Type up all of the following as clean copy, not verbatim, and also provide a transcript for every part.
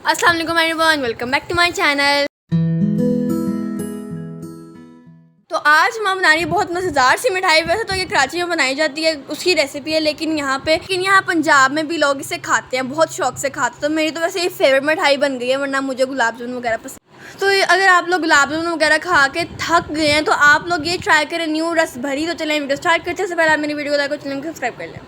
अस्सलाम वालेकुम everyone, welcome back to my channel. तो आज हम बना रही है बहुत मज़ेदार सी मिठाई। वैसे तो ये कराची में बनाई जाती है, उसकी रेसिपी है, लेकिन यहाँ पंजाब में भी लोग इसे खाते हैं, बहुत शौक से खाते हैं। तो मेरी तो वैसे ये फेवरेट मिठाई बन गई है, वरना मुझे गुलाब जामुन वगैरह पसंद। तो अगर आप लोग गुलाब जामुन वगैरह खा के थक गए हैं तो आप लोग ये ट्राई करें, न्यू रस भरी। तो चलें वीडियो स्टार्ट करते हैं। पहले आप मेरी वीडियो को लाइक और चैनल को सब्सक्राइब कर लें।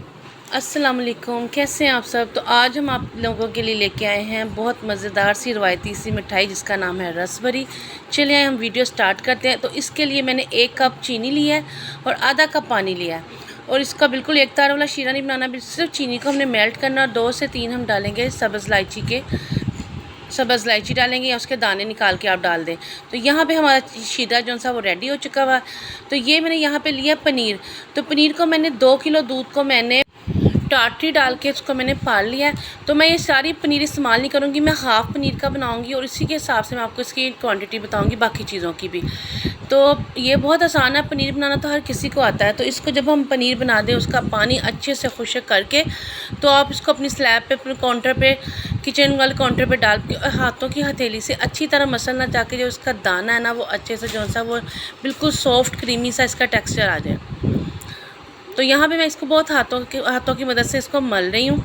अस्सलाम वालेकुम, कैसे हैं आप सब। तो आज हम आप लोगों के लिए लेके आए हैं बहुत मज़ेदार सी रवायती सी मिठाई जिसका नाम है रसभरी। चलिए हम वीडियो स्टार्ट करते हैं। तो इसके लिए मैंने 1 कप चीनी लिया है और आधा कप पानी लिया है। और इसका बिल्कुल एक तार वाला शीरा नहीं बनाना, सिर्फ चीनी को हमने मेल्ट करना। और 2 से 3 हम डालेंगे सब्ज़ इलायची डालेंगे, या उसके दाने निकाल के आप डाल दें। तो यहाँ पे हमारा शीरा जो सा वो रेडी हो चुका हुआ। तो ये मैंने यहाँ पे लिया पनीर। तो पनीर को मैंने 2 किलो दूध को मैंने टाटरी डाल के उसको मैंने पाल लिया है। तो मैं ये सारी पनीर इस्तेमाल नहीं करूँगी, मैं हाफ़ पनीर का बनाऊँगी और इसी के हिसाब से मैं आपको इसकी क्वांटिटी बताऊँगी, बाकी चीज़ों की भी। तो ये बहुत आसान है, पनीर बनाना तो हर किसी को आता है। तो इसको जब हम पनीर बना दें, उसका पानी अच्छे से खुश्क करके, तो आप इसको अपनी स्लैब पे, अपने काउंटर पे, किचन वाले काउंटर पे डाल के हाथों की हथेली से अच्छी तरह मसलना, ताकि जो उसका दाना है ना वो अच्छे से जो सा वो बिल्कुल सॉफ्ट क्रीमी सा इसका टेक्स्चर आ जाए। तो यहाँ पे मैं इसको बहुत हाथों की मदद से इसको मल रही हूँ।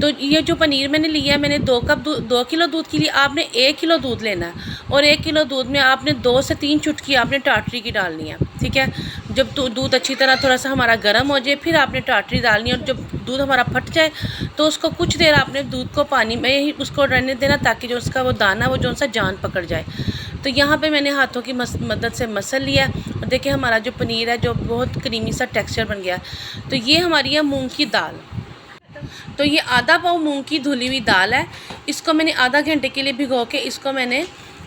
तो ये जो पनीर मैंने लिया है, मैंने 2 किलो दूध के लिए आपने 1 किलो दूध लेना है। और 1 किलो दूध में आपने 2 से 3 चुटकी आपने टाटरी की डालनी है, ठीक है। जब दूध अच्छी तरह थोड़ा सा हमारा गर्म हो जाए, फिर आपने टाटरी डालनी है। और जब दूध हमारा फट जाए तो उसको कुछ देर आपने दूध को पानी में ही उसको रहने देना, ताकि जो उसका वो दाना वो जो सा जान पकड़ जाए। तो यहाँ पे मैंने हाथों की मदद से मसल लिया और देखिए हमारा जो पनीर है जो बहुत क्रीमी सा टेक्सचर बन गया। तो ये हमारी है मूंग की दाल। तो ये आधा पाव मूंग की धुली हुई दाल है। इसको मैंने आधा घंटे के लिए भिगो के इसको मैंने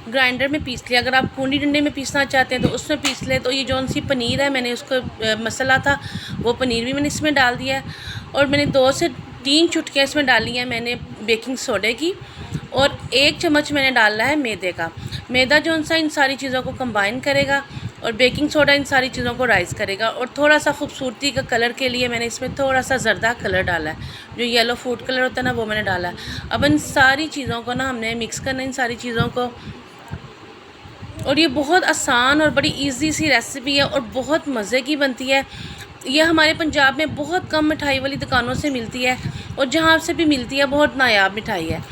ग्राइंडर में पीस लिया। अगर आप कूंडी डंडे में पीसना चाहते हैं तो उसमें पीस लें। तो ये जौन सी पनीर है, मैंने उसको मसाला था वो पनीर भी मैंने इसमें डाल दिया है। और मैंने 2 से 3 चुटकियाँ इसमें डाली हैं मैंने बेकिंग सोडे की। और 1 चम्मच मैंने डाला है मैदे का। मैदा जो सा इन सारी चीज़ों को कंबाइन करेगा और बेकिंग सोडा इन सारी चीज़ों को राइस करेगा। और थोड़ा सा खूबसूरती का कलर के लिए मैंने इसमें थोड़ा सा जर्दा कलर डाला है, जो येलो फूड कलर होता है ना, वो मैंने डाला है। अब इन सारी चीज़ों को ना हमने मिक्स करना है, इन सारी चीज़ों को। और ये बहुत आसान और बड़ी इजी सी रेसिपी है और बहुत मज़े की बनती है। ये हमारे पंजाब में बहुत कम मिठाई वाली दुकानों से मिलती है, और जहाँ से भी मिलती है बहुत नायाब मिठाई है।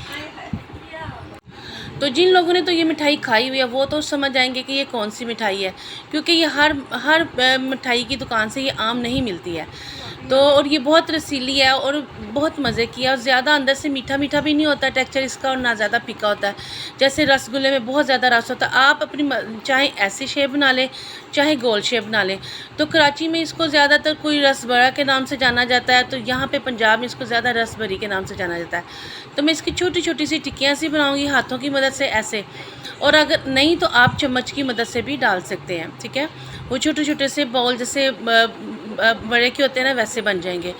तो जिन लोगों ने तो ये मिठाई खाई हुई है वो तो समझ आएंगे कि ये कौन सी मिठाई है, क्योंकि ये हर मिठाई की दुकान से ये आम नहीं मिलती है। तो और ये बहुत रसीली है और बहुत मज़े की है, और ज़्यादा अंदर से मीठा मीठा भी नहीं होता टेक्सचर इसका, और ना ज़्यादा फीका होता है। जैसे रसगुल्ले में बहुत ज़्यादा रस होता है। आप अपनी चाहे ऐसी शेप बना लें, चाहे गोल शेप बना लें। तो कराची में इसको ज़्यादातर कोई रसबड़ा के नाम से जाना जाता है, तो यहाँ पे पंजाब में इसको ज़्यादा रसभरी के नाम से जाना जाता है। तो मैं इसकी छोटी छोटी सी टिक्कियाँ सी बनाऊँगी हाथों की मदद से ऐसे। और अगर नहीं तो आप चम्मच की मदद से भी डाल सकते हैं, ठीक है। वो छोटे छोटे से बॉल जैसे बड़े के होते हैं ना, वैसे बन जाएंगे।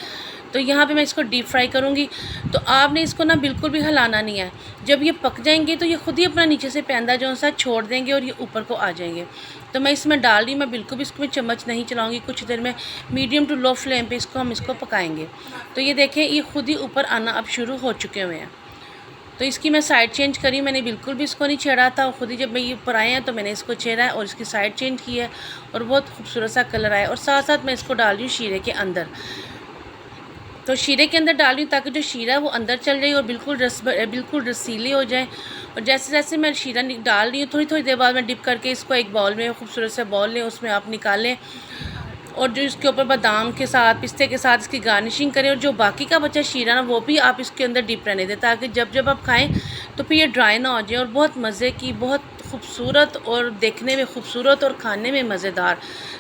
तो यहाँ पे मैं इसको डीप फ्राई करूँगी। तो आपने इसको ना बिल्कुल भी हिलाना नहीं है। जब ये पक जाएंगे तो ये खुद ही अपना नीचे से पैंदा जो सा छोड़ देंगे और ये ऊपर को आ जाएंगे। तो मैं इसमें डाल रही, मैं बिल्कुल भी इसमें चम्मच नहीं चलाऊँगी। कुछ देर में मीडियम टू लो फ्लेम पे हम इसको पकाएंगे। तो ये देखें, ये खुद ही ऊपर आना अब शुरू हो चुके हुए हैं। तो इसकी मैं साइड चेंज करी, मैंने बिल्कुल भी इसको नहीं छेड़ा था। खुद ही जब मैं ये ऊपर आए हैं तो मैंने इसको छेड़ा है और इसकी साइड चेंज की है, और बहुत खूबसूरत सा कलर आया। और साथ साथ मैं इसको डाल रही हूँ शीरे के अंदर। तो शीरे के अंदर डाल रही हूँ ताकि जो शीरा है वो अंदर चल जाए और बिल्कुल रसीली हो जाए। और जैसे जैसे मैं शीरा डाल रही हूँ, थोड़ी थोड़ी देर बाद मैं डिप करके इसको एक बाउल में, खूबसूरत से बाउल लें, उसमें आप निकालें। और जो इसके ऊपर बादाम के साथ, पिस्ते के साथ इसकी गार्निशिंग करें। और जो बाकी का बचा शीरा ना, वो भी आप इसके अंदर डिप रहने दें, ताकि जब आप खाएं तो फिर ये ड्राई ना हो जाए। और बहुत मज़े की, बहुत खूबसूरत, और देखने में खूबसूरत और खाने में मज़ेदार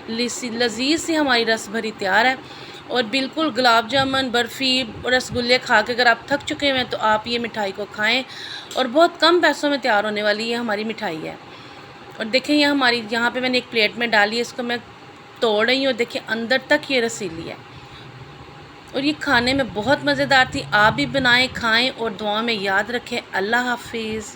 लजीज सी हमारी रसभरी तैयार है। और बिल्कुल गुलाब जामुन, बर्फ़ी, रसगुल्ले खा के अगर आप थक चुके हैं तो आप ये मिठाई को खाएँ, और बहुत कम पैसों में तैयार होने वाली ये हमारी मिठाई है। और देखें ये हमारी, यहाँ पे मैंने एक प्लेट में डाली है, इसको मैं तोड़ रही हूँ। देखिए अंदर तक ये रसीली है और ये खाने में बहुत मज़ेदार थी। आप भी बनाएं, खाएं और दुआ में याद रखें। अल्लाह हाफिज़।